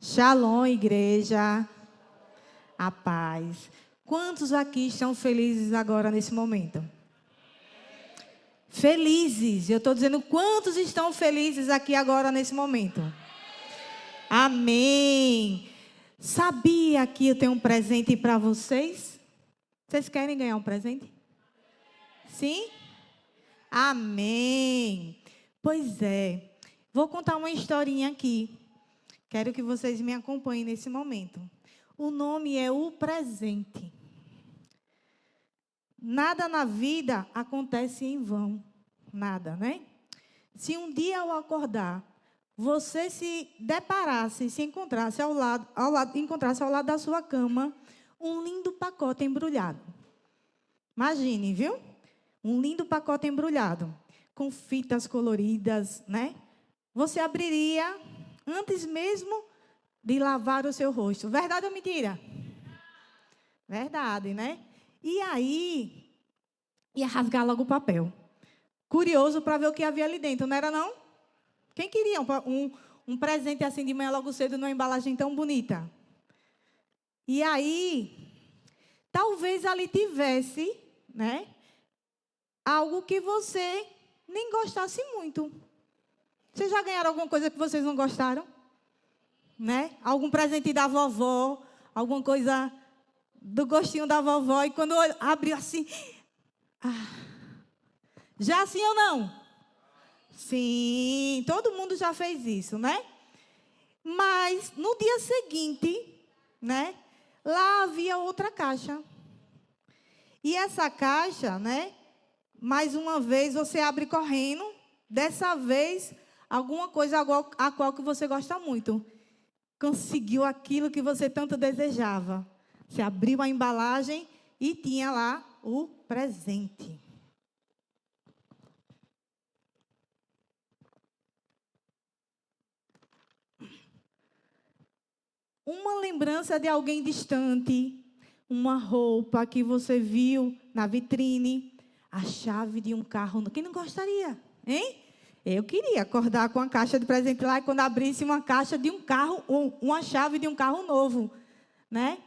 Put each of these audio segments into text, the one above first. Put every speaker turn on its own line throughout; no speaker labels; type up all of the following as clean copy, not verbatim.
Shalom, igreja. A paz. Quantos aqui estão felizes agora nesse momento? Felizes. Eu estou dizendo quantos estão felizes aqui agora nesse momento? Amém. Sabia que eu tenho um presente para vocês? Vocês querem ganhar um presente? Sim? Amém. Pois é. Vou contar uma historinha aqui. Quero que vocês me acompanhem nesse momento. O nome é O Presente. Nada na vida acontece em vão. Nada, né? Se um dia ao acordar, você se deparasse, se encontrasse encontrasse ao lado da sua cama um lindo pacote embrulhado. Imagine, viu? Um lindo pacote embrulhado, com fitas coloridas, né? Você abriria antes mesmo de lavar o seu rosto. Verdade ou mentira? Verdade, né? E aí, ia rasgar logo o papel. Curioso para ver o que havia ali dentro, não era não? Quem queria um presente assim de manhã logo cedo numa embalagem tão bonita? E aí, talvez ali tivesse, né, algo que você nem gostasse muito. Vocês já ganharam alguma coisa que vocês não gostaram? Né? Algum presente da vovó, alguma coisa do gostinho da vovó, e quando abriu assim... Já assim ou não? Sim, todo mundo já fez isso, né? Mas no dia seguinte, né, lá havia outra caixa. E essa caixa, né, mais uma vez você abre correndo, dessa vez alguma coisa a qual que você gosta muito. Conseguiu aquilo que você tanto desejava. Você abriu a embalagem e tinha lá o presente. Uma lembrança de alguém distante, uma roupa que você viu na vitrine, a chave de um carro. Quem não gostaria, hein? Eu queria acordar com a caixa de presente lá e quando abrisse uma caixa de um carro, uma chave de um carro novo, né?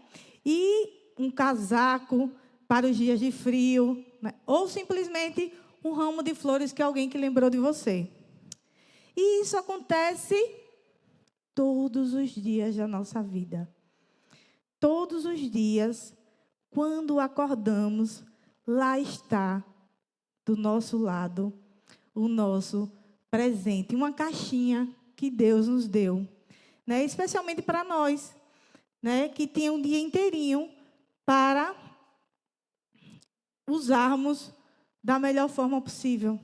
E um casaco para os dias de frio, né? Ou simplesmente um ramo de flores que alguém que lembrou de você. E isso acontece todos os dias da nossa vida. Todos os dias, quando acordamos, lá está, do nosso lado, o nosso presente, uma caixinha que Deus nos deu, né? Especialmente para nós, né? Que tinha um dia inteirinho para usarmos da melhor forma possível.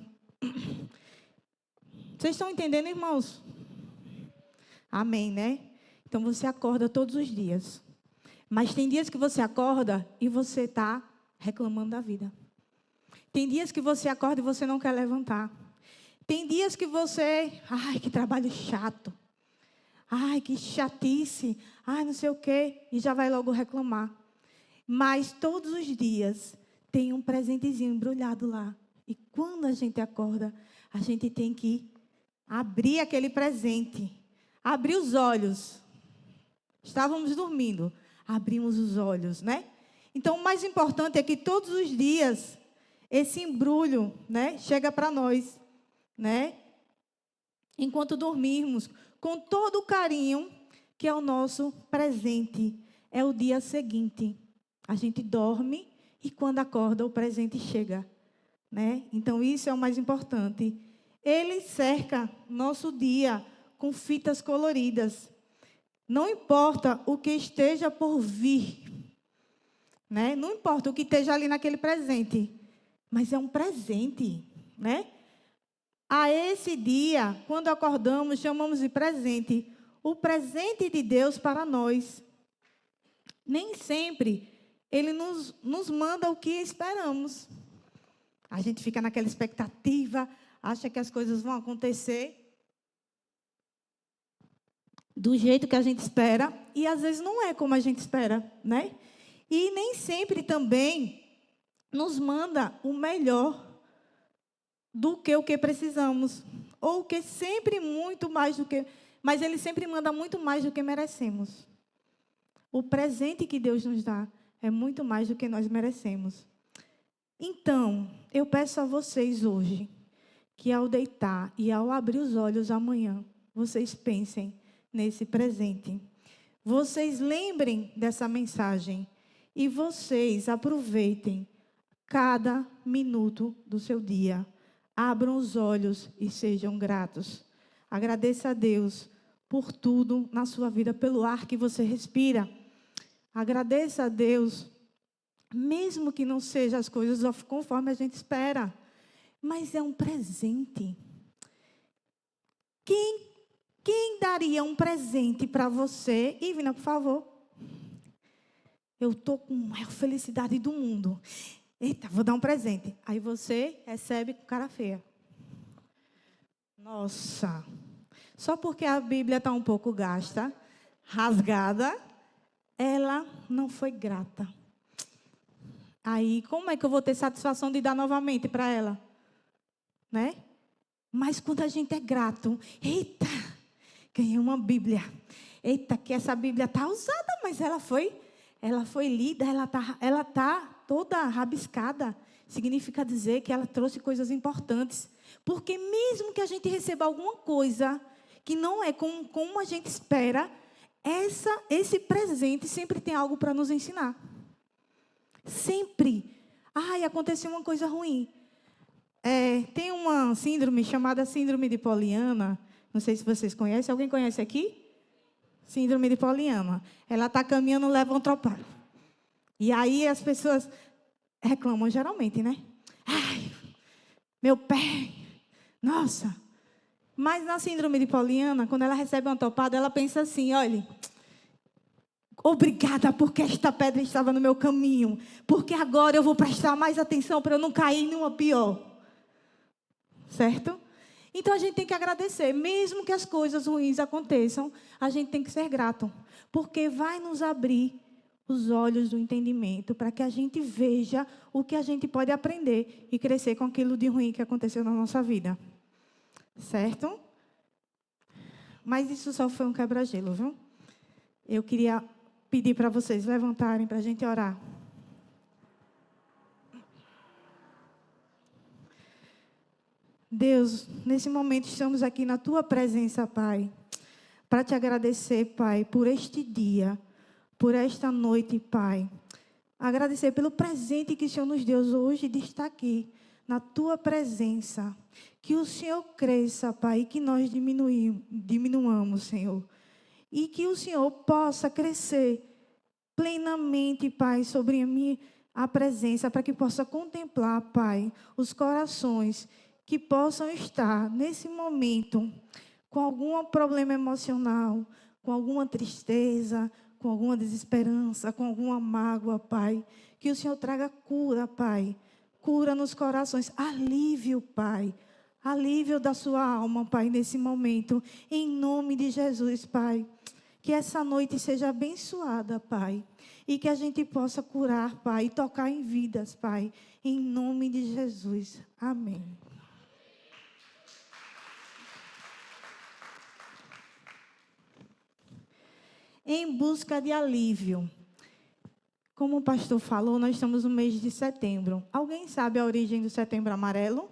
Vocês estão entendendo, irmãos? Amém, né? Então você acorda todos os dias. Mas tem dias que você acorda e você está reclamando da vida. Tem dias que você acorda e você não quer levantar. Tem dias que você... Ai, que trabalho chato. Ai, que chatice. Ai, não sei o quê. E já vai logo reclamar. Mas todos os dias tem um presentezinho embrulhado lá. E quando a gente acorda, a gente tem que abrir aquele presente. Abrir os olhos. Estávamos dormindo. Abrimos os olhos, né? Então, o mais importante é que todos os dias esse embrulho, né, chega para nós, né? Enquanto dormirmos, com todo o carinho que é o nosso presente. É o dia seguinte. A gente dorme e quando acorda o presente chega, né? Então, isso é o mais importante. Ele cerca nosso dia com fitas coloridas. Não importa o que esteja por vir, né? Não importa o que esteja ali naquele presente, mas é um presente, né? A esse dia, quando acordamos, chamamos de presente, o presente de Deus para nós. Nem sempre Ele nos manda o que esperamos. A gente fica naquela expectativa, acha que as coisas vão acontecer do jeito que a gente espera, e às vezes não é como a gente espera, né? E nem sempre também nos manda o melhor do que o que precisamos, ou que sempre muito mais do que Mas Ele sempre manda muito mais do que merecemos. O presente que Deus nos dá é muito mais do que nós merecemos. Então, eu peço a vocês hoje, que ao deitar e ao abrir os olhos amanhã, vocês pensem nesse presente. Vocês lembrem dessa mensagem e vocês aproveitem cada minuto do seu dia. Abram os olhos e sejam gratos. Agradeça a Deus por tudo na sua vida, pelo ar que você respira. Agradeça a Deus, mesmo que não sejam as coisas conforme a gente espera. Mas é um presente. Quem daria um presente para você? Ivna, por favor. Eu estou com a maior felicidade do mundo. Eita, vou dar um presente. Aí você recebe com cara feia. Nossa. Só porque a Bíblia está um pouco gasta, rasgada, ela não foi grata. Aí, como é que eu vou ter satisfação de dar novamente para ela? Né? Mas quando a gente é grato, eita, ganhei uma Bíblia. Eita, que essa Bíblia está usada, mas ela foi lida, ela tá toda rabiscada. Significa dizer que ela trouxe coisas importantes. Porque mesmo que a gente receba alguma coisa que não é como a gente espera, esse presente sempre tem algo para nos ensinar. Sempre. Ai, aconteceu uma coisa ruim. Tem uma síndrome chamada síndrome de Poliana. Não sei se vocês conhecem. Alguém conhece aqui? Síndrome de Poliana. Ela está caminhando, leva um tropeço. E aí as pessoas reclamam geralmente, né? Ai, meu pé. Nossa. Mas na síndrome de Poliana, quando ela recebe uma topada, ela pensa assim, olha, obrigada porque esta pedra estava no meu caminho. Porque agora eu vou prestar mais atenção para eu não cair numa pior. Certo? Então a gente tem que agradecer. Mesmo que as coisas ruins aconteçam, a gente tem que ser grato. Porque vai nos abrir os olhos do entendimento para que a gente veja o que a gente pode aprender e crescer com aquilo de ruim que aconteceu na nossa vida. Certo? Mas isso só foi um quebra-gelo, viu? Eu queria pedir para vocês levantarem para a gente orar. Deus, nesse momento estamos aqui na Tua presença, Pai, para Te agradecer, Pai, por este dia, por esta noite, Pai. Agradecer pelo presente que o Senhor nos deu hoje de estar aqui, na Tua presença. Que o Senhor cresça, Pai, e que nós diminuamos, Senhor. E que o Senhor possa crescer plenamente, Pai, sobre a presença, para que possa contemplar, Pai, os corações que possam estar nesse momento com algum problema emocional, com alguma tristeza, com alguma desesperança, com alguma mágoa, Pai. Que o Senhor traga cura, Pai. Cura nos corações, alívio, Pai. Alívio da sua alma, Pai, nesse momento. Em nome de Jesus, Pai. Que essa noite seja abençoada, Pai. E que a gente possa curar, Pai, e tocar em vidas, Pai. Em nome de Jesus. Amém. Em busca de alívio. Como o pastor falou, nós estamos no mês de setembro. Alguém sabe a origem do Setembro Amarelo?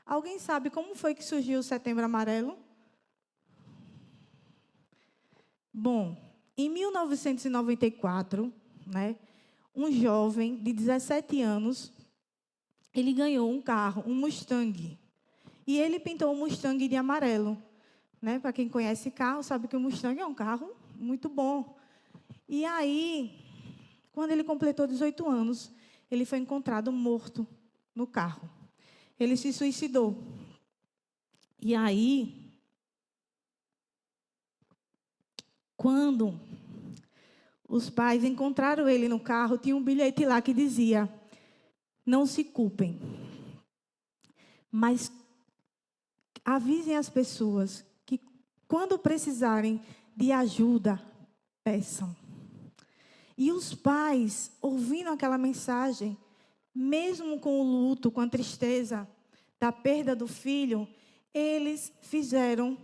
Alguém sabe como foi que surgiu o Setembro Amarelo? Bom, em 1994, um jovem de 17 anos, ele ganhou um carro, um Mustang. E ele pintou o Mustang de amarelo. Para quem conhece carro, sabe que o Mustang é um carro muito bom. E aí, quando ele completou 18 anos, ele foi encontrado morto no carro. Ele se suicidou. E aí, quando os pais encontraram ele no carro, tinha um bilhete lá que dizia: não se culpem, mas avisem as pessoas que quando precisarem de ajuda, peçam. E os pais, ouvindo aquela mensagem, mesmo com o luto, com a tristeza da perda do filho, eles fizeram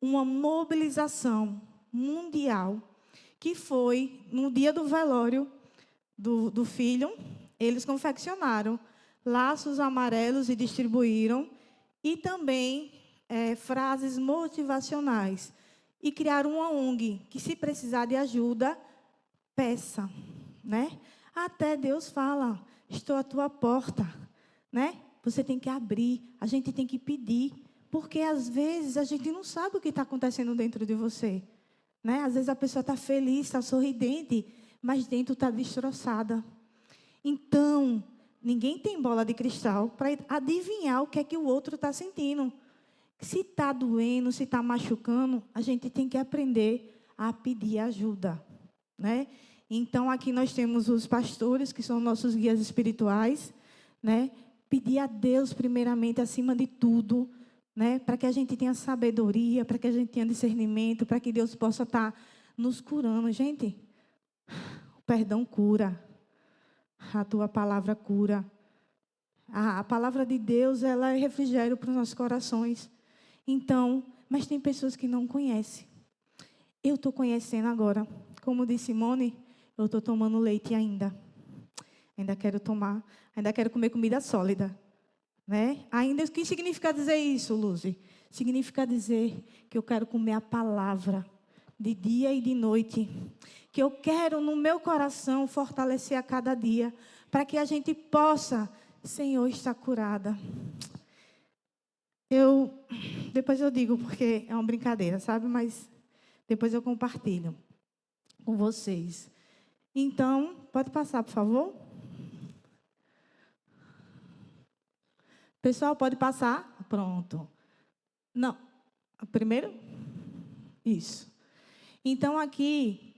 uma mobilização mundial, que foi no dia do velório do filho. Eles confeccionaram laços amarelos e distribuíram, e também frases motivacionais. E criaram uma ONG, que se precisar de ajuda, peça, né? Até Deus fala, estou à tua porta, né? Você tem que abrir, a gente tem que pedir, porque às vezes a gente não sabe o que está acontecendo dentro de você, né? Às vezes a pessoa está feliz, está sorridente, mas dentro está destroçada. Então, ninguém tem bola de cristal para adivinhar o que é que o outro está sentindo. Se está doendo, se está machucando, a gente tem que aprender a pedir ajuda, né? Então, aqui nós temos os pastores, que são nossos guias espirituais, né? Pedir a Deus, primeiramente, acima de tudo, né? Para que a gente tenha sabedoria, para que a gente tenha discernimento, para que Deus possa estar nos curando. Gente, o perdão cura. A tua palavra cura. A palavra de Deus, ela é refrigério para os nossos corações. Então, mas tem pessoas que não conhecem. Eu estou conhecendo agora. Como disse Simone, eu estou tomando leite ainda. Ainda quero tomar, ainda quero comer comida sólida. Né? Ainda, o que significa dizer isso, Luzi? Significa dizer que eu quero comer a palavra de dia e de noite. Que eu quero no meu coração fortalecer a cada dia, para que a gente possa, Senhor, estar curada. Depois eu digo, porque é uma brincadeira, sabe? Mas depois eu compartilho com vocês. Então, pode passar, por favor? Pessoal, pode passar? Pronto. Não. Primeiro? Isso. Então, aqui,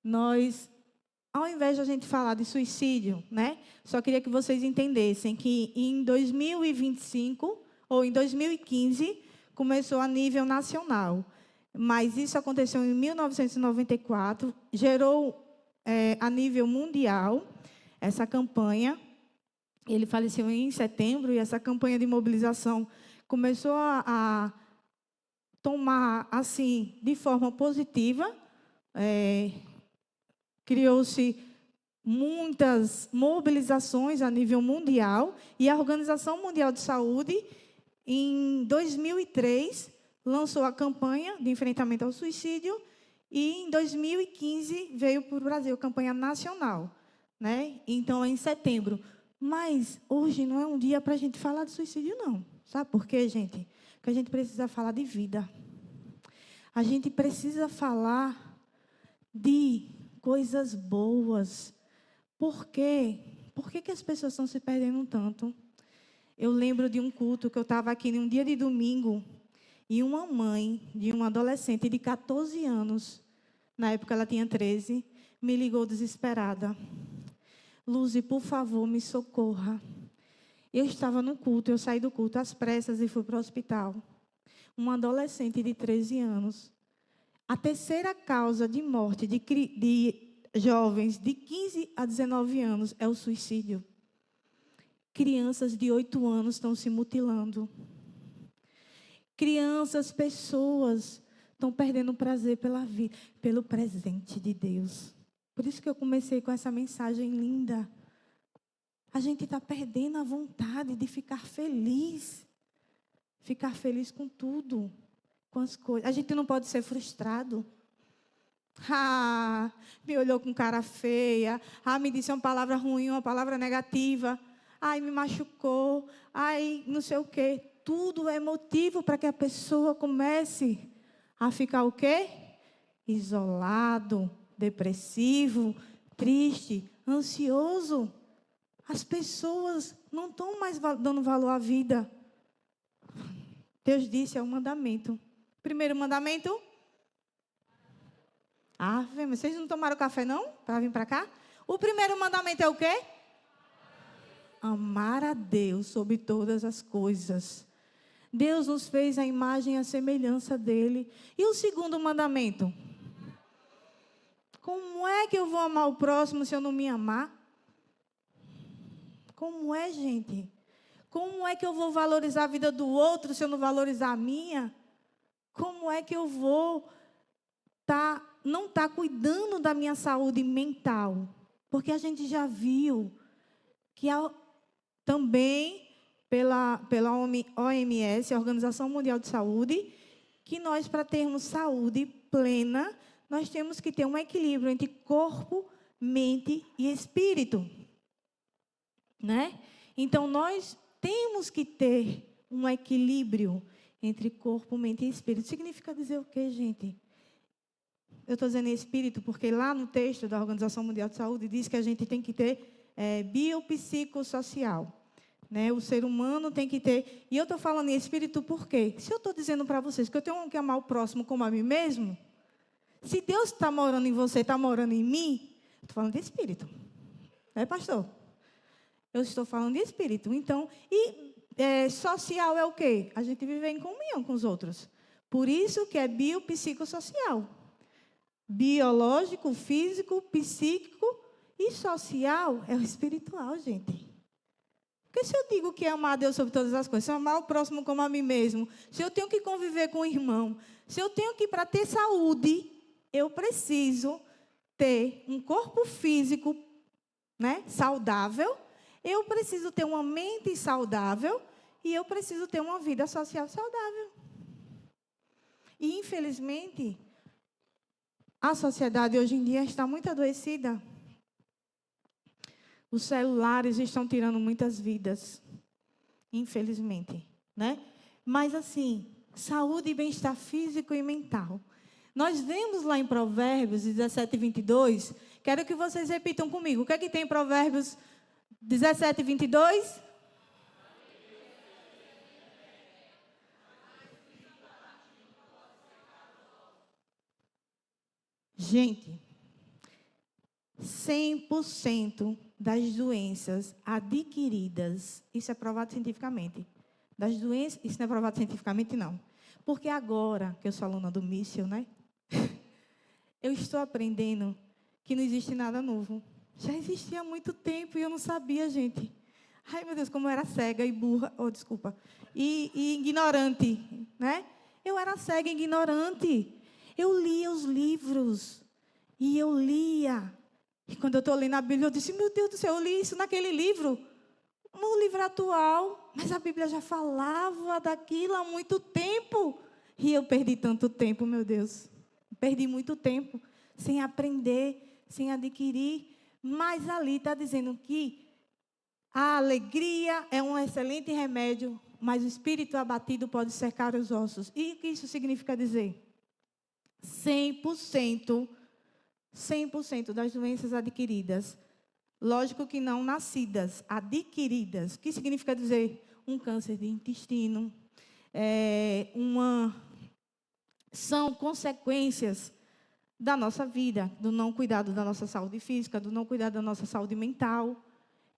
nós, ao invés de a gente falar de suicídio, né? Só queria que vocês entendessem que em 2025, ou em 2015, começou a nível nacional. Mas isso aconteceu em 1994, gerou a nível mundial essa campanha. Ele faleceu em setembro, e essa campanha de mobilização começou a tomar, assim, de forma positiva. Criou-se muitas mobilizações a nível mundial, e a Organização Mundial de Saúde, em 2003, lançou a campanha de enfrentamento ao suicídio, e em 2015 veio para o Brasil a campanha nacional, né? Então, é em setembro. Mas hoje não é um dia para a gente falar de suicídio, não. Sabe por quê, gente? Porque a gente precisa falar de vida. A gente precisa falar de coisas boas. Por quê? Por que as pessoas estão se perdendo tanto? Eu lembro de um culto que eu estava aqui em um dia de domingo, e uma mãe de uma adolescente de 14 anos, na época ela tinha 13, me ligou desesperada. Luzi, por favor, me socorra. Eu estava no culto, eu saí do culto às pressas e fui para o hospital. Uma adolescente de 13 anos. A terceira causa de morte de jovens de 15 a 19 anos é o suicídio. Crianças de 8 anos estão se mutilando. Crianças, pessoas estão perdendo o prazer pela vida, pelo presente de Deus. Por isso que eu comecei com essa mensagem linda. A gente está perdendo a vontade de ficar feliz. Ficar feliz com tudo, com as coisas. A gente não pode ser frustrado. Me olhou com cara feia. Me disse uma palavra ruim, uma palavra negativa. Me machucou. Não sei o quê. Tudo é motivo para que a pessoa comece a ficar o quê? Isolado, depressivo, triste, ansioso. As pessoas não estão mais dando valor à vida. Deus disse, é um mandamento. Primeiro mandamento. Vocês não tomaram café, não? Para vir para cá? O primeiro mandamento é o quê? Amar a Deus sobre todas as coisas. Deus nos fez a imagem e a semelhança dele. E o segundo mandamento? Como é que eu vou amar o próximo se eu não me amar? Como é, gente? Como é que eu vou valorizar a vida do outro se eu não valorizar a minha? Como é que eu vou não estar cuidando da minha saúde mental? Porque a gente já viu que também pela OMS, a Organização Mundial de Saúde, que nós, para termos saúde plena, nós temos que ter um equilíbrio entre corpo, mente e espírito. Né? Então, nós temos que ter um equilíbrio entre corpo, mente e espírito. Significa dizer o quê, gente? Eu estou dizendo espírito porque lá no texto da Organização Mundial de Saúde diz que a gente tem que ter biopsicossocial. Né? O ser humano tem que ter... E eu estou falando em espírito por quê? Se eu estou dizendo para vocês que eu tenho que amar o próximo como a mim mesmo, se Deus está morando em você, está morando em mim, eu estou falando de espírito. É, pastor? Eu estou falando de espírito. Então, social é o quê? A gente vive em comunhão com os outros. Por isso que é biopsicossocial. Biológico, físico, psíquico e social é o espiritual, gente. Porque se eu digo que é amar a Deus sobre todas as coisas, se eu amar o próximo como a mim mesmo, se eu tenho que conviver com o irmão, se eu tenho que, para ter saúde, eu preciso ter um corpo físico, né, saudável, eu preciso ter uma mente saudável e eu preciso ter uma vida social saudável. E, infelizmente, a sociedade hoje em dia está muito adoecida. Os celulares estão tirando muitas vidas, infelizmente, né? Mas, assim, saúde e bem-estar físico e mental. Nós vemos lá em Provérbios 17 e 22, quero que vocês repitam comigo. O que é que tem em Provérbios 17 e 22? Gente, 100% das doenças adquiridas, isso é provado cientificamente. Das doenças, isso não é provado cientificamente, não. Porque agora, que eu sou aluna do Mitchell, né? Eu estou aprendendo que não existe nada novo. Já existia há muito tempo e eu não sabia, gente. Ai, meu Deus, como eu era cega e burra, desculpa, e ignorante, né? Eu era cega e ignorante. Eu lia os livros, e eu lia. E quando eu estou lendo a Bíblia, eu disse, meu Deus do céu, eu li isso naquele livro, no livro atual, mas a Bíblia já falava daquilo há muito tempo. E eu perdi tanto tempo, meu Deus. Perdi muito tempo sem aprender, sem adquirir. Mas ali está dizendo que a alegria é um excelente remédio, mas o espírito abatido pode secar os ossos. E o que isso significa dizer? 100% das doenças adquiridas. Lógico que não nascidas, adquiridas. O que significa dizer? Um câncer de intestino, são consequências da nossa vida, do não cuidado da nossa saúde física, do não cuidado da nossa saúde mental.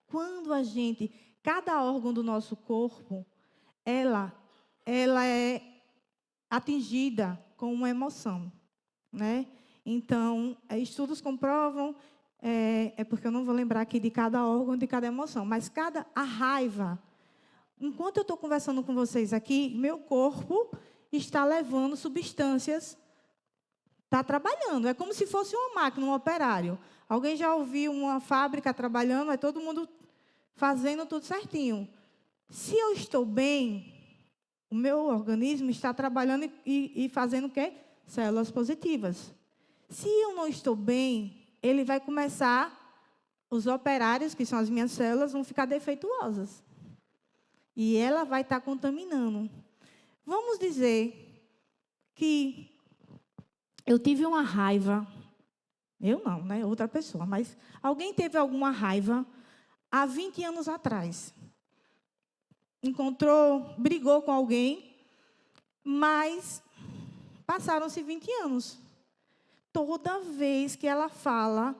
Quando cada órgão do nosso corpo, ela é atingida com uma emoção, né? Então, estudos comprovam, porque eu não vou lembrar aqui de cada órgão, de cada emoção, mas a raiva. Enquanto eu estou conversando com vocês aqui, meu corpo está levando substâncias, está trabalhando. É como se fosse uma máquina, um operário. Alguém já ouviu uma fábrica trabalhando, é todo mundo fazendo tudo certinho. Se eu estou bem, o meu organismo está trabalhando e fazendo o quê? Células positivas. Se eu não estou bem, ele vai começar, os operários, que são as minhas células, vão ficar defeituosas. E ela vai estar contaminando. Vamos dizer que eu tive uma raiva, eu não, né? Outra pessoa, mas alguém teve alguma raiva há 20 anos atrás. Brigou com alguém, mas passaram-se 20 anos. Toda vez que ela fala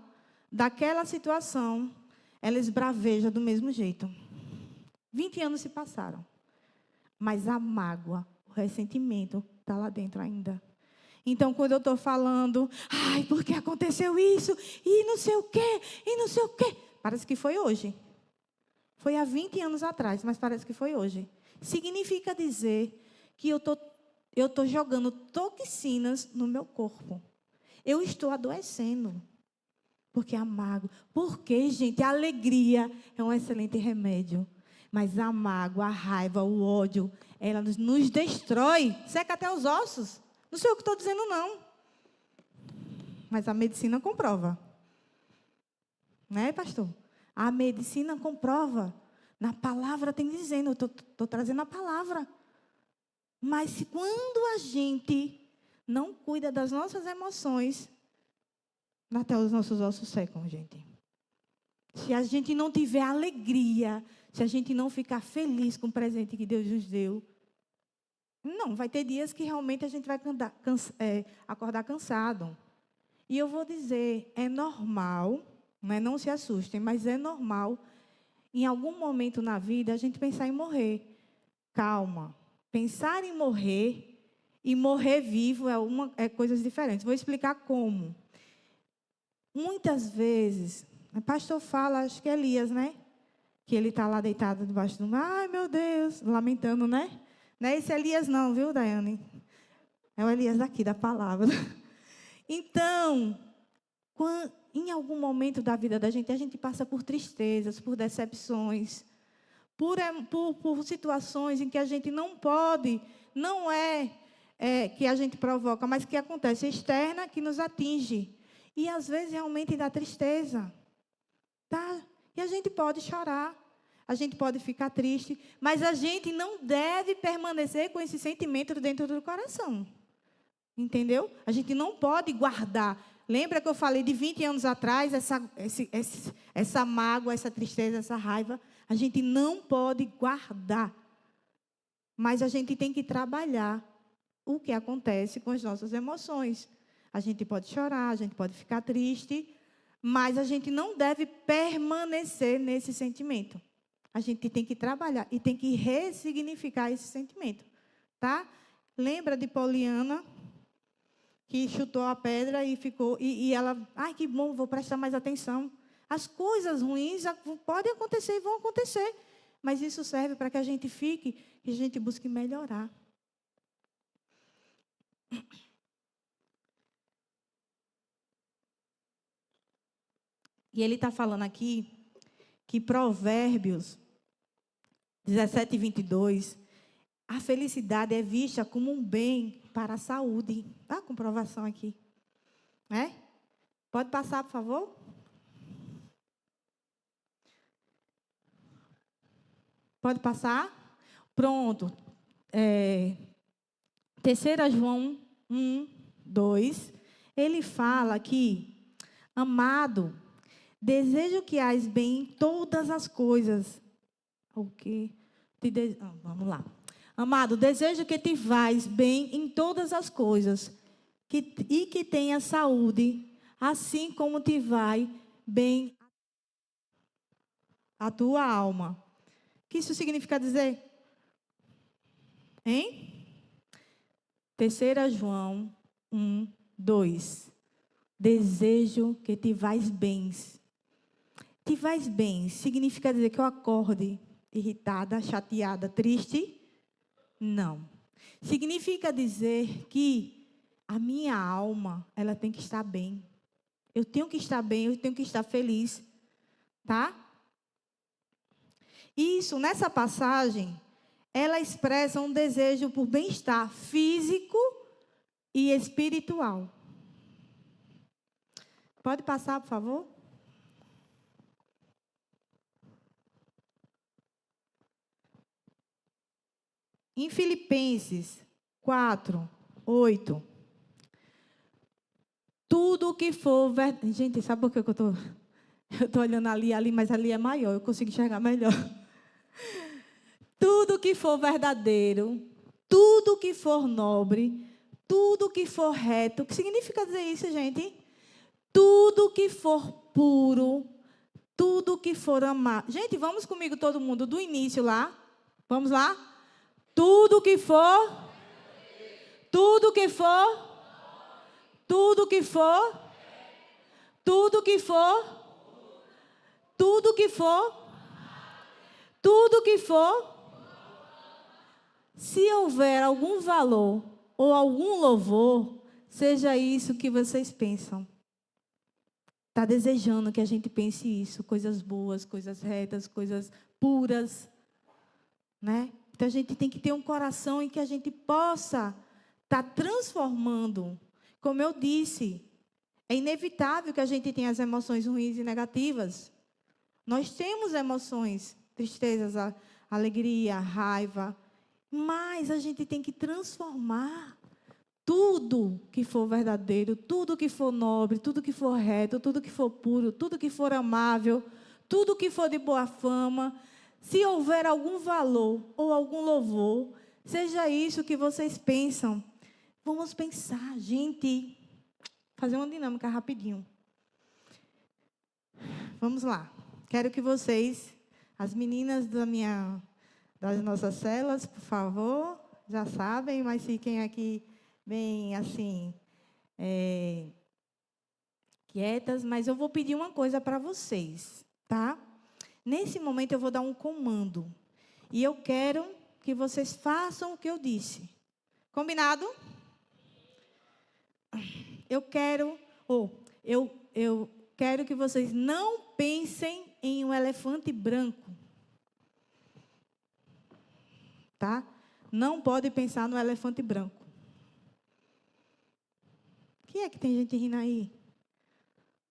daquela situação, ela esbraveja do mesmo jeito. 20 anos se passaram. Mas a mágoa, o ressentimento está lá dentro ainda. Então, quando eu estou falando, ai, porque aconteceu isso, e não sei o quê, parece que foi hoje. Foi há 20 anos atrás, mas parece que foi hoje. Significa dizer que eu tô jogando toxinas no meu corpo. Eu estou adoecendo. Porque a mágoa. Porque, gente, a alegria é um excelente remédio. Mas a mágoa, a raiva, o ódio, ela nos destrói. Seca até os ossos. Não sei o que estou dizendo, não. Mas a medicina comprova. Né, pastor? A medicina comprova. Na palavra tem dizendo, eu estou trazendo a palavra. Mas quando a gente não cuida das nossas emoções, até os nossos ossos secam, gente. Se a gente não tiver alegria, se a gente não ficar feliz com o presente que Deus nos deu, não, vai ter dias que realmente a gente vai acordar cansado. E eu vou dizer, é normal, não se assustem, mas é normal, em algum momento na vida, a gente pensar em morrer. Calma. Pensar em morrer e morrer vivo é coisas diferentes. Vou explicar como. Muitas vezes, o pastor fala, acho que é Elias, né? Que ele está lá deitado debaixo do mar. Ai, meu Deus, lamentando, né? Não é esse Elias não, viu, Daiane? É o Elias daqui, da palavra. Então, em algum momento da vida da gente, a gente passa por tristezas, por decepções, por situações em que a gente não pode, não é que a gente provoca, mas que acontece externa, que nos atinge. E, às vezes, realmente dá tristeza. Tá? E a gente pode chorar. A gente pode ficar triste. Mas a gente não deve permanecer com esse sentimento dentro do coração. Entendeu? A gente não pode guardar. Lembra que eu falei de 20 anos atrás, essa mágoa, essa tristeza, essa raiva? A gente não pode guardar. Mas a gente tem que trabalhar o que acontece com as nossas emoções. A gente pode chorar, a gente pode ficar triste, mas a gente não deve permanecer nesse sentimento. A gente tem que trabalhar e tem que ressignificar esse sentimento, tá? Lembra de Poliana, que chutou a pedra e ficou, e ela, ai, que bom, vou prestar mais atenção. As coisas ruins podem acontecer e vão acontecer, mas isso serve para que a gente fique, que a gente busque melhorar. E ele está falando aqui que Provérbios 17, 22, a felicidade é vista como um bem para a saúde. Dá a comprovação aqui. Pode passar, por favor? Pode passar? Pronto. 3 João 1, 2, ele fala que, amado, desejo que hais bem em todas as coisas. O quê? Vamos lá. Amado, desejo que te vais bem em todas as coisas e que tenha saúde, assim como te vai bem a tua alma. O que isso significa dizer? Hein? 3 João 1, 2. Desejo que te vais bem. Te vais bem significa dizer que eu acorde irritada, chateada, triste? Não. Significa dizer que a minha alma, ela tem que estar bem. Eu tenho que estar bem, eu tenho que estar feliz. Tá? Isso, nessa passagem, ela expressa um desejo por bem-estar físico e espiritual. Pode passar, por favor? Em Filipenses 4, 8. Tudo o que for verdade. Gente, sabe por que eu estou olhando ali, mas ali é maior, eu consigo enxergar melhor. Tudo que for verdadeiro, tudo que for nobre, tudo que for reto. O que significa dizer isso, gente? Tudo que for puro, tudo que for amado. Gente, vamos comigo todo mundo do início lá. Vamos lá? Tudo que for, tudo que for, tudo que for, tudo que for, tudo que for Tudo que for, se houver algum valor ou algum louvor, seja isso que vocês pensam. Está desejando que a gente pense isso, coisas boas, coisas retas, coisas puras, né? Então a gente tem que ter um coração em que a gente possa estar transformando. Como eu disse, é inevitável que a gente tenha as emoções ruins e negativas. Nós temos emoções, tristezas, alegria, raiva, mas a gente tem que transformar tudo que for verdadeiro, tudo que for nobre, tudo que for reto, tudo que for puro, tudo que for amável, tudo que for de boa fama. Se houver algum valor ou algum louvor, seja isso que vocês pensam. Vamos pensar, gente. Fazer uma dinâmica rapidinho. Vamos lá. Quero que vocês, as meninas das nossas celas, por favor, já sabem, mas fiquem aqui bem assim, quietas. Mas eu vou pedir uma coisa para vocês, tá? Nesse momento eu vou dar um comando. E eu quero que vocês façam o que eu disse. Combinado? Eu quero que vocês não pensem em um elefante branco. Tá? Não pode pensar no elefante branco. Quem é que tem gente rindo aí?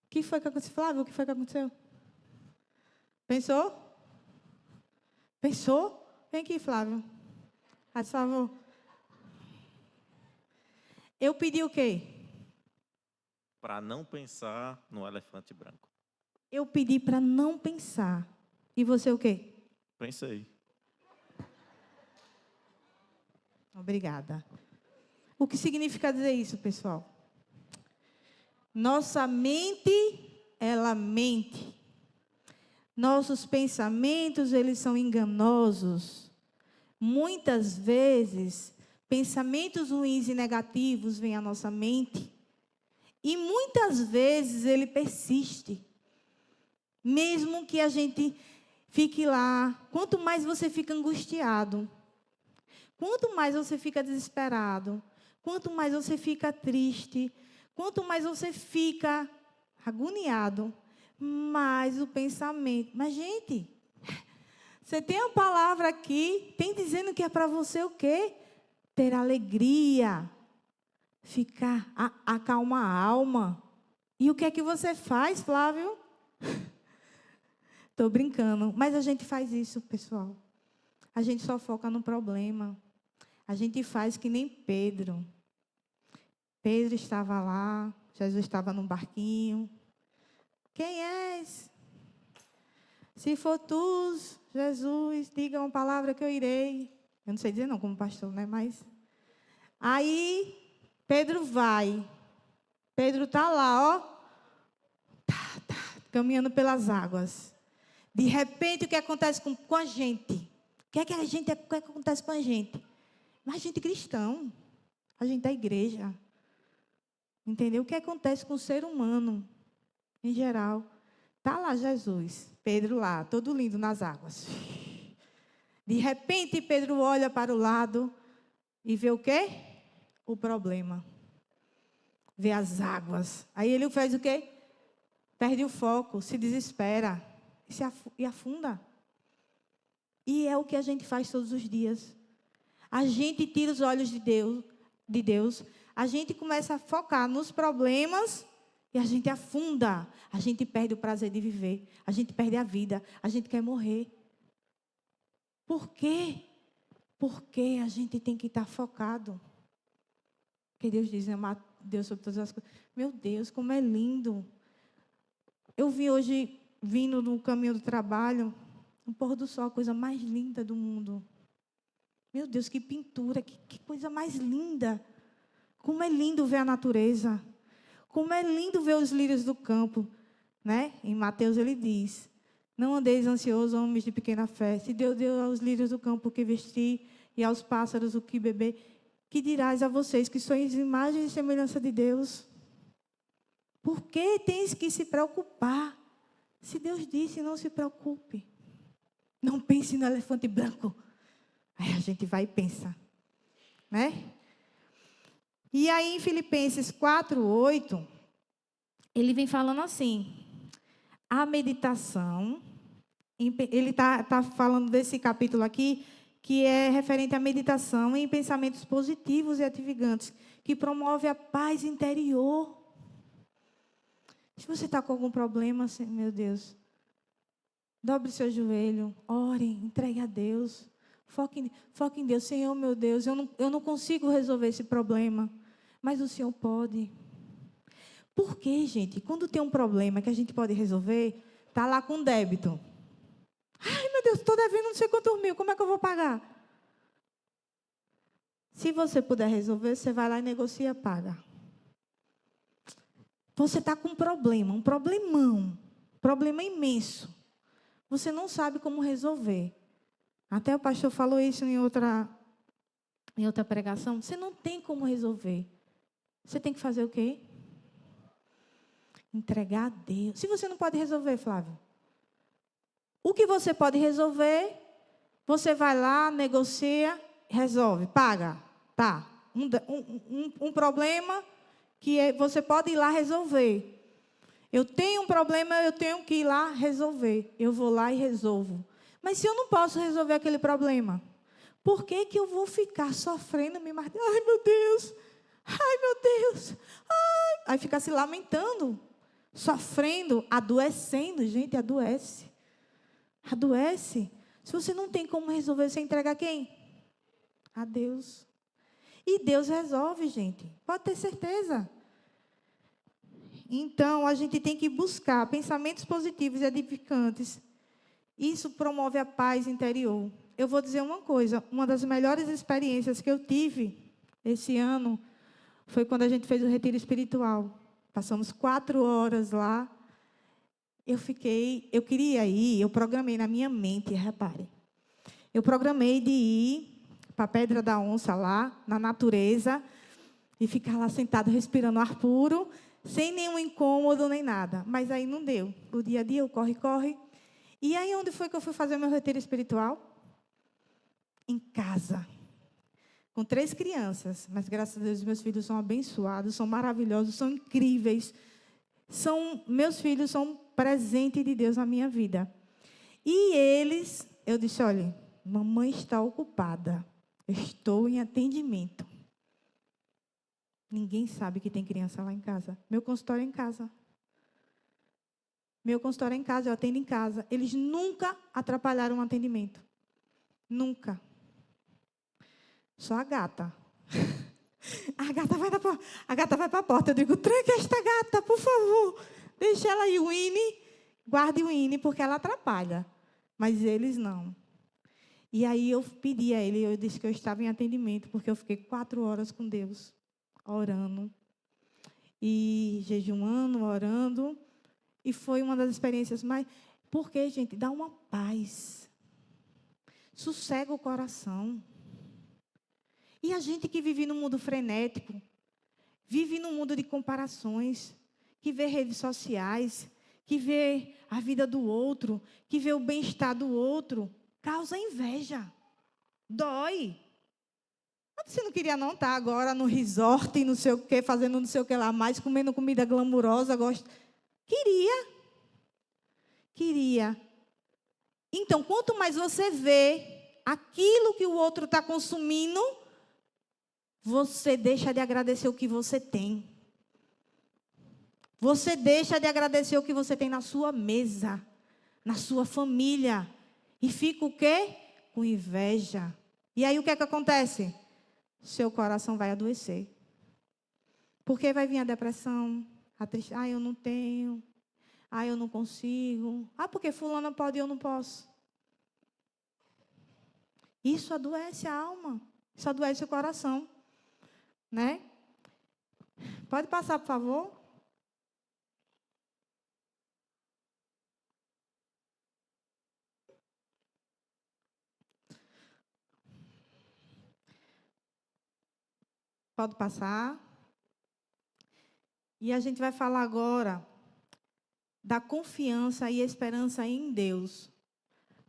O que foi que aconteceu? Flávio, o que foi que aconteceu? Pensou? Pensou? Vem aqui, Flávio. Por favor. Eu pedi o quê?
Para não pensar no elefante branco.
Eu pedi para não pensar. E você o quê?
Pensei.
Obrigada. O que significa dizer isso, pessoal? Nossa mente, ela mente. Nossos pensamentos, eles são enganosos. Muitas vezes, pensamentos ruins e negativos vêm à nossa mente. E muitas vezes ele persiste. Mesmo que a gente fique lá, quanto mais você fica angustiado, quanto mais você fica desesperado, quanto mais você fica triste, quanto mais você fica agoniado, mais o pensamento. Mas, gente, você tem a palavra aqui, tem dizendo que é para você o quê? Ter alegria, ficar, acalmar a alma. E o que é que você faz, Flávio? Estou brincando, mas a gente faz isso, pessoal. A gente só foca no problema. A gente faz que nem Pedro. Pedro estava lá, Jesus estava num barquinho. Quem és? Se for tu, Jesus, diga uma palavra que eu irei. Eu não sei dizer não, como pastor, né? Mas aí Pedro vai. Pedro está lá, ó. Caminhando pelas águas. De repente, o que acontece com a gente? O que acontece com a gente? Mas a gente é cristão. A gente é igreja. Entendeu? O que acontece com o ser humano, em geral? Está lá Jesus, Pedro lá, todo lindo nas águas. De repente, Pedro olha para o lado e vê o quê? O problema. Vê as águas. Aí ele faz o quê? Perde o foco, se desespera e afunda. E é o que a gente faz todos os dias. A gente tira os olhos de Deus, a gente começa a focar nos problemas e a gente afunda. A gente perde o prazer de viver, a gente perde a vida, a gente quer morrer. Por quê? Porque a gente tem que estar focado. Porque Deus diz, amar Deus sobre todas as coisas. Meu Deus, como é lindo. Eu vi hoje, vindo no caminho do trabalho, o pôr do sol, a coisa mais linda do mundo. Meu Deus, que pintura, que coisa mais linda. Como é lindo ver a natureza. Como é lindo ver os lírios do campo. Né? Em Mateus ele diz, não andeis ansiosos, homens de pequena fé. Se Deus deu aos lírios do campo o que vestir e aos pássaros o que beber, que dirás a vocês que sois imagem e semelhança de Deus? Por que tens que se preocupar? Se Deus disse, não se preocupe. Não pense no elefante branco. Aí a gente vai e pensa, né? E aí em Filipenses 4:8, ele vem falando assim, a meditação, ele está falando desse capítulo aqui, que é referente à meditação em pensamentos positivos e ativantes, que promove a paz interior. Se você está com algum problema, assim, meu Deus, dobre seu joelho, ore, entregue a Deus. Foque em Deus. Senhor, meu Deus, eu não consigo resolver esse problema, mas o Senhor pode. Por quê, gente? Quando tem um problema que a gente pode resolver, está lá com débito. Ai, meu Deus, estou devendo não sei quantos mil, como é que eu vou pagar? Se você puder resolver, você vai lá e negocia, paga. Você está com um problema, um problemão, problema imenso. Você não sabe como resolver. Até o pastor falou isso em outra pregação. Você não tem como resolver. Você tem que fazer o quê? Entregar a Deus. Se você não pode resolver, Flávio, o que você pode resolver, você vai lá, negocia, resolve, paga. Tá. Um problema que você pode ir lá resolver. Eu tenho um problema, eu tenho que ir lá resolver. Eu vou lá e resolvo. Mas se eu não posso resolver aquele problema, por que eu vou ficar sofrendo, me martirizando? Ai, meu Deus! Ai, meu Deus! Ai. Aí fica se lamentando, sofrendo, adoecendo. Gente, adoece. Adoece. Se você não tem como resolver, você entrega a quem? A Deus. E Deus resolve, gente. Pode ter certeza. Então, a gente tem que buscar pensamentos positivos e edificantes. Isso promove a paz interior. Eu vou dizer uma coisa. Uma das melhores experiências que eu tive esse ano foi quando a gente fez o retiro espiritual. Passamos 4 horas lá. Eu queria ir, eu programei na minha mente, repare. Eu programei de ir para a Pedra da Onça lá, na natureza, e ficar lá sentado respirando ar puro, sem nenhum incômodo nem nada. Mas aí não deu. O dia a dia, o corre. E aí onde foi que eu fui fazer o meu retiro espiritual? Em casa. Com 3 crianças. Mas graças a Deus meus filhos são abençoados, são maravilhosos, são incríveis. Meus filhos são presente de Deus na minha vida. E eles, eu disse, olha, mamãe está ocupada. Estou em atendimento. Ninguém sabe que tem criança lá em casa. Meu consultório é em casa. Meu consultório é em casa, eu atendo em casa. Eles nunca atrapalharam o atendimento. Nunca. Só a gata. A gata vai para a porta. Eu digo, tranque esta gata, por favor. Deixa ela aí, o Winnie. Guarde o Winnie, porque ela atrapalha. Mas eles não. E aí eu pedi a ele, eu disse que eu estava em atendimento, porque eu fiquei 4 horas com Deus, orando. E jejuando, orando. E foi uma das experiências mais... Porque, gente, dá uma paz. Sossega o coração. E a gente que vive num mundo frenético, vive num mundo de comparações, que vê redes sociais, que vê a vida do outro, que vê o bem-estar do outro, causa inveja. Dói. Você não queria não estar agora no resort, não sei o quê, fazendo não sei o que lá mais, comendo comida glamurosa, Queria. Então, quanto mais você vê aquilo que o outro está consumindo, você deixa de agradecer o que você tem. Você deixa de agradecer o que você tem na sua mesa, na sua família. E fica o quê? Com inveja. E aí o que é que acontece? Seu coração vai adoecer. Porque vai vir a depressão, a tristeza. Ah, eu não tenho. Ah, eu não consigo. Ah, porque fulano pode e eu não posso. Isso adoece a alma. Isso adoece o coração. Né? Pode passar, por favor? Pode passar. E a gente vai falar agora da confiança e esperança em Deus.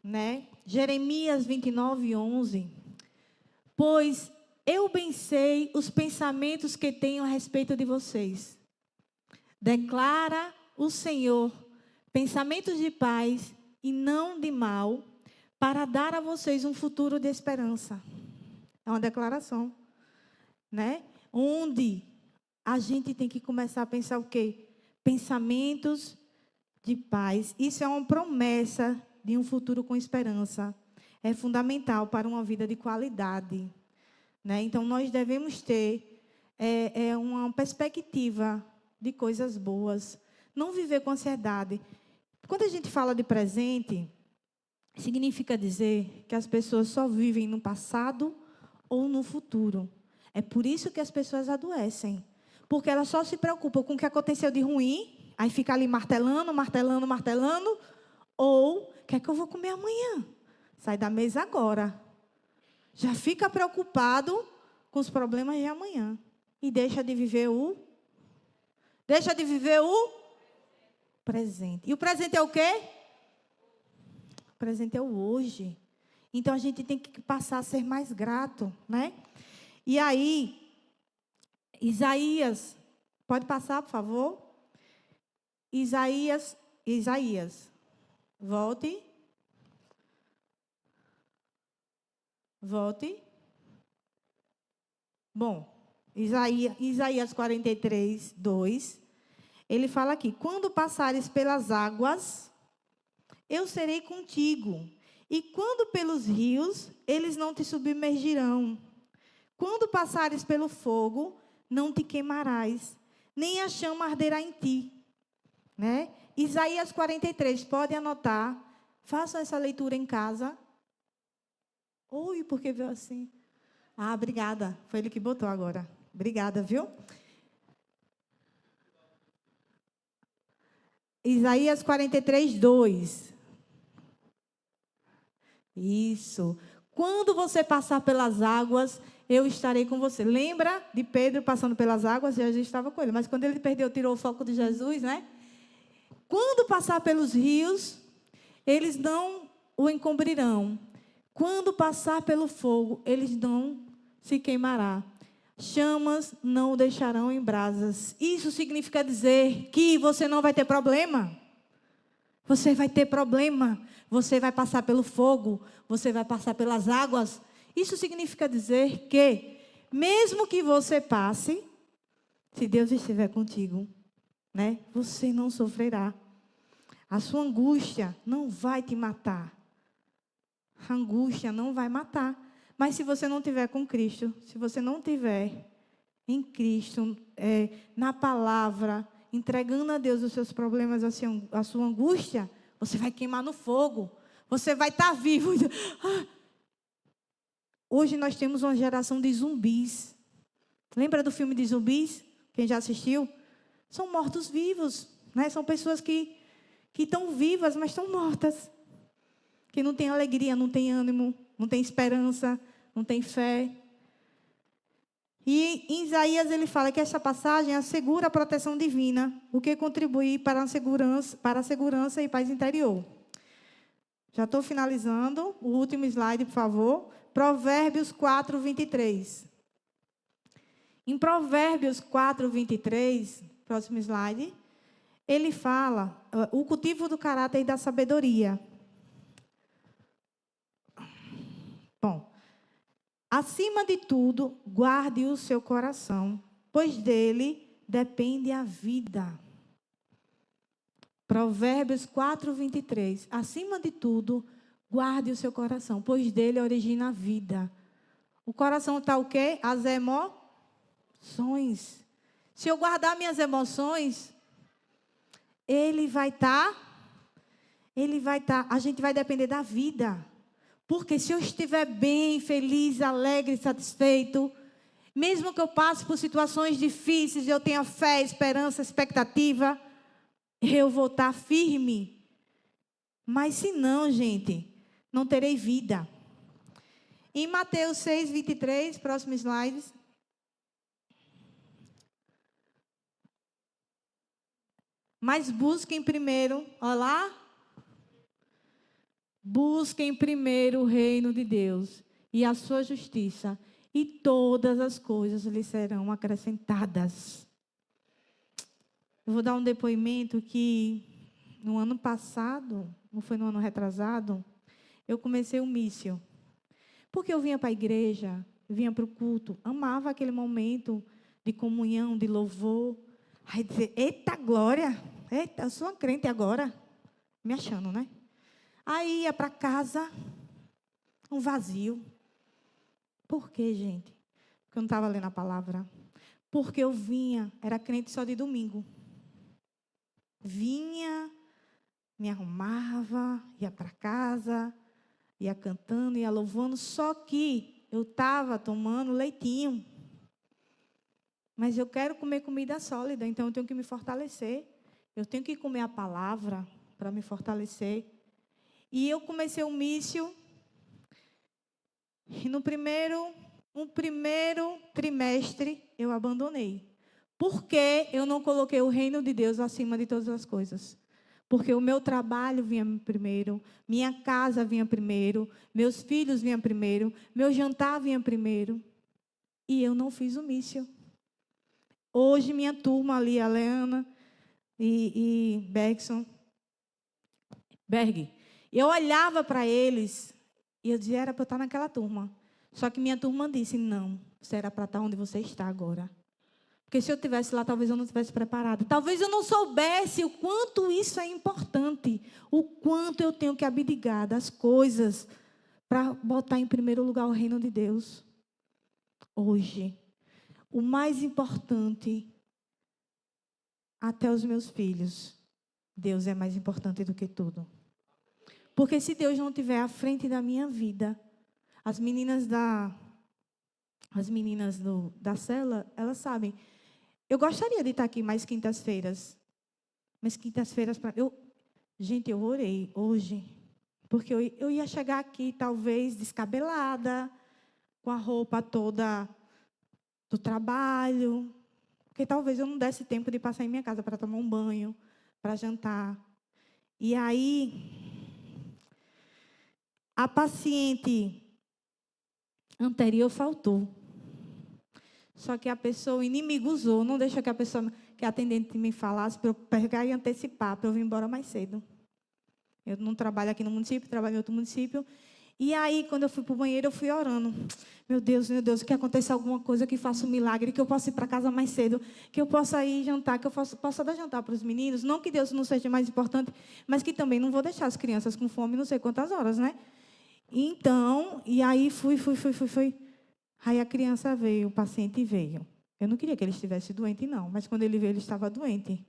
né? Jeremias 29:11. Pois eu bem sei os pensamentos que tenho a respeito de vocês. Declara o Senhor, pensamentos de paz e não de mal, para dar a vocês um futuro de esperança. É uma declaração, né? Onde a gente tem que começar a pensar o quê? Pensamentos de paz. Isso é uma promessa de um futuro com esperança. É fundamental para uma vida de qualidade, né? Então, nós devemos ter uma perspectiva de coisas boas. Não viver com ansiedade. Quando a gente fala de presente, significa dizer que as pessoas só vivem no passado ou no futuro. É por isso que as pessoas adoecem. Porque elas só se preocupam com o que aconteceu de ruim, aí fica ali martelando, martelando, martelando, ou o que é que eu vou comer amanhã? Sai da mesa agora. Já fica preocupado com os problemas de amanhã. E deixa de viver o presente. E o presente é o quê? O presente é o hoje. Então, a gente tem que passar a ser mais grato, né? E aí, Isaías, pode passar, por favor? Isaías, volte. Bom, Isaías 43:2, ele fala aqui: quando passares pelas águas, eu serei contigo. E quando pelos rios, eles não te submergirão. Quando passares pelo fogo, não te queimarás, nem a chama arderá em ti. Né? Isaías 43, pode anotar. Façam essa leitura em casa. Oi, por que veio assim? Ah, obrigada. Foi ele que botou agora. Obrigada, viu? Isaías 43:2. Isso. Quando você passar pelas águas, eu estarei com você. Lembra de Pedro passando pelas águas? Jesus estava com ele. Mas quando ele tirou o foco de Jesus, né? Quando passar pelos rios, eles não o encobrirão. Quando passar pelo fogo, eles não se queimará. Chamas não o deixarão em brasas. Isso significa dizer que você não vai ter problema. Você vai ter problema. Você vai passar pelo fogo. Você vai passar pelas águas. Isso significa dizer que, mesmo que você passe, se Deus estiver contigo, né, você não sofrerá. A sua angústia não vai te matar. A angústia não vai matar. Mas se você não estiver com Cristo, se você não estiver em Cristo, na palavra, entregando a Deus os seus problemas, a sua angústia, você vai queimar no fogo. Você vai estar vivo. Hoje nós temos uma geração de zumbis. Lembra do filme de zumbis? Quem já assistiu? São mortos-vivos, né? São pessoas que estão vivas, mas estão mortas. Que não tem alegria, não tem ânimo, não tem esperança, não tem fé. E em Isaías ele fala que essa passagem assegura a proteção divina, o que contribui para a segurança e paz interior. Já estou finalizando. O último slide, por favor. Provérbios 4:23. Em Provérbios 4:23, próximo slide, ele fala o cultivo do caráter e da sabedoria. Bom, acima de tudo, guarde o seu coração, pois dele depende a vida. Provérbios 4:23. Acima de tudo, guarde o seu coração, pois dele origina a vida. O coração está o quê? As emoções. Se eu guardar minhas emoções, ele vai estar, a gente vai depender da vida. Porque se eu estiver bem, feliz, alegre, satisfeito, mesmo que eu passe por situações difíceis, eu tenha fé, esperança, expectativa, eu vou estar firme. Mas se não, gente, não terei vida. Em Mateus 6:23, próximo slide. Mas busquem primeiro, olha lá. Busquem primeiro o reino de Deus e a sua justiça, e todas as coisas lhe serão acrescentadas. Eu vou dar um depoimento que no ano passado, não foi no ano retrasado, eu comecei o mício. Porque eu vinha para a igreja, vinha para o culto, amava aquele momento de comunhão, de louvor. Aí dizer, eita glória, eita, eu sou uma crente agora. Me achando, né? Aí ia para casa, um vazio. Por quê, gente? Porque eu não estava lendo a palavra. Porque eu vinha, era crente só de domingo. Vinha, me arrumava, ia para casa, ia cantando, ia louvando, só que eu estava tomando leitinho. Mas eu quero comer comida sólida, então eu tenho que me fortalecer. Eu tenho que comer a palavra para me fortalecer. E eu comecei o mício. E no primeiro trimestre, eu abandonei. Por que eu não coloquei o reino de Deus acima de todas as coisas? Porque o meu trabalho vinha primeiro, minha casa vinha primeiro, meus filhos vinham primeiro, meu jantar vinha primeiro. E eu não fiz o mício. Hoje, minha turma ali, a Leana e Berg, eu olhava para eles e eu dizia, era para eu estar naquela turma. Só que minha turma disse, não, você era para estar onde você está agora. Porque se eu estivesse lá, talvez eu não estivesse preparada. Talvez eu não soubesse o quanto isso é importante. O quanto eu tenho que abdicar das coisas para botar em primeiro lugar o reino de Deus. Hoje, o mais importante, até os meus filhos, Deus é mais importante do que tudo. Porque se Deus não estiver à frente da minha vida, as meninas da célula, elas sabem. Eu gostaria de estar aqui mais quintas-feiras. Mas quintas-feiras, gente, eu orei hoje. Porque eu ia chegar aqui, talvez, descabelada, com a roupa toda do trabalho. Porque talvez eu não desse tempo de passar em minha casa para tomar um banho, para jantar. E aí, a paciente anterior faltou. Só que a pessoa, o inimigo usou, não deixa que a atendente me falasse para eu pegar e antecipar, para eu vir embora mais cedo. Eu não trabalho aqui no município, trabalho em outro município. E aí, quando eu fui para o banheiro, eu fui orando. Meu Deus, que aconteça alguma coisa, que faça um milagre, que eu possa ir para casa mais cedo, que eu possa ir jantar, que eu possa dar jantar para os meninos. Não que Deus não seja mais importante, mas que também não vou deixar as crianças com fome não sei quantas horas, né? Então, e aí fui. Aí a criança veio, o paciente veio. Eu não queria que ele estivesse doente, não, mas quando ele veio, ele estava doente.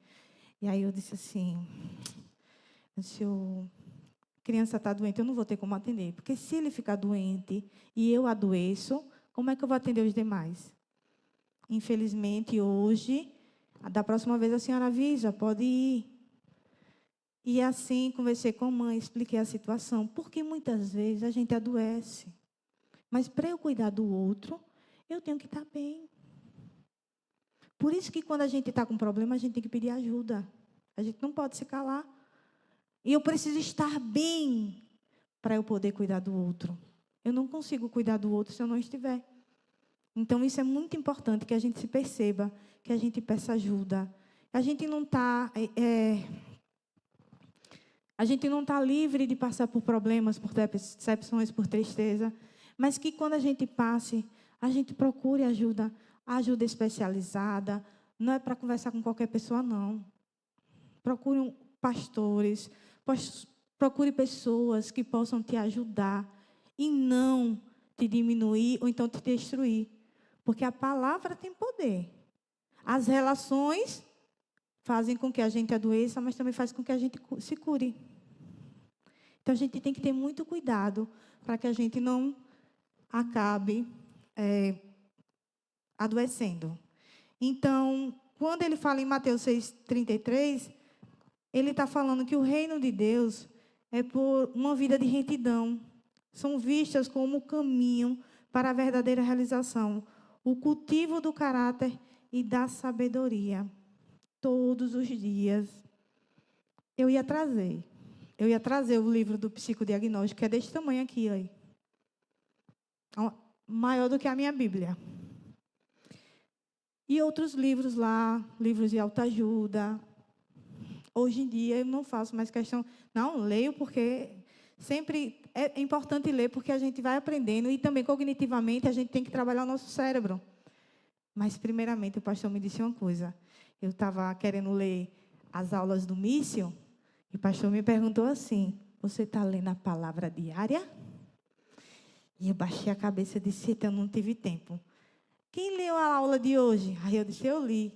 E aí eu disse assim, se a criança está doente, eu não vou ter como atender. Porque se ele ficar doente e eu adoeço, como é que eu vou atender os demais? Infelizmente, hoje, da próxima vez a senhora avisa, pode ir. E assim, conversei com a mãe, expliquei a situação. Porque muitas vezes a gente adoece. Mas para eu cuidar do outro, eu tenho que estar bem. Por isso que quando a gente está com problema, a gente tem que pedir ajuda. A gente não pode se calar. E eu preciso estar bem para eu poder cuidar do outro. Eu não consigo cuidar do outro se eu não estiver. Então, isso é muito importante, que a gente se perceba, que a gente peça ajuda. A gente não está livre de passar por problemas, por decepções, por tristeza. Mas que quando a gente passe, a gente procure ajuda especializada. Não é para conversar com qualquer pessoa, não. Procure pastores, procure pessoas que possam te ajudar e não te diminuir ou então te destruir. Porque a palavra tem poder. As relações fazem com que a gente adoeça, mas também fazem com que a gente se cure. Então, a gente tem que ter muito cuidado para que a gente não acabe adoecendo. Então, quando ele fala em Mateus 6,33, ele está falando que o reino de Deus é por uma vida de retidão. São vistas como o caminho para a verdadeira realização, o cultivo do caráter e da sabedoria. Todos os dias eu ia trazer. Eu ia trazer o livro do psicodiagnóstico, que é desse tamanho aqui, aí. Maior do que a minha Bíblia. E outros livros lá, livros de autoajuda. Hoje em dia eu não faço mais questão. Não, leio porque sempre é importante ler, porque a gente vai aprendendo e também cognitivamente a gente tem que trabalhar o nosso cérebro. Mas, primeiramente, o pastor me disse uma coisa. Eu estava querendo ler as aulas do míssil e o pastor me perguntou assim: você está lendo a palavra diária? E eu baixei a cabeça e disse: então, não tive tempo. Quem leu a aula de hoje? Aí eu disse: eu li.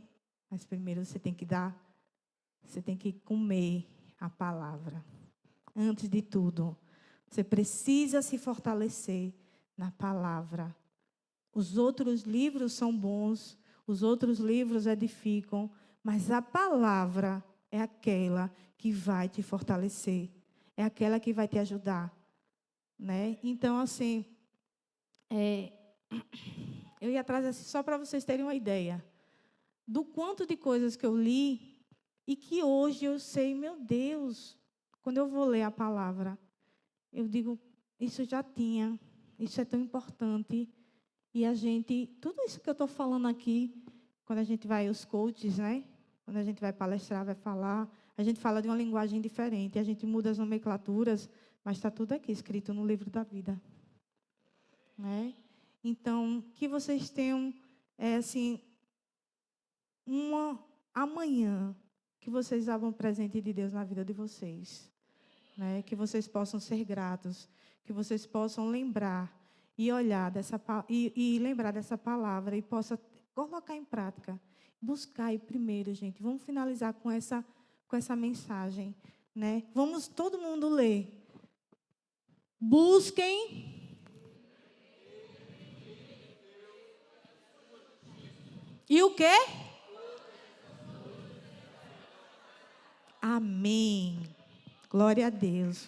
Mas primeiro você tem que comer a palavra. Antes de tudo, você precisa se fortalecer na palavra. Os outros livros são bons, os outros livros edificam, mas a palavra é aquela que vai te fortalecer, é aquela que vai te ajudar, né? Então, assim, eu ia trazer assim, só para vocês terem uma ideia do quanto de coisas que eu li e que hoje eu sei, meu Deus, quando eu vou ler a palavra, eu digo, isso já tinha, isso é tão importante. E a gente, tudo isso que eu estou falando aqui, quando a gente vai aos coaches, né? Quando a gente vai palestrar, vai falar, a gente fala de uma linguagem diferente, a gente muda as nomenclaturas, mas está tudo aqui escrito no livro da vida. Né? Então, que vocês tenham, assim, amanhã, que vocês abram o presente de Deus na vida de vocês. Né? Que vocês possam ser gratos, que vocês possam lembrar e olhar e lembrar dessa palavra e possa colocar em prática. Buscar aí primeiro, gente. Vamos finalizar com essa mensagem. Né? Vamos todo mundo ler. Busquem. E o quê? Amém. Glória a Deus.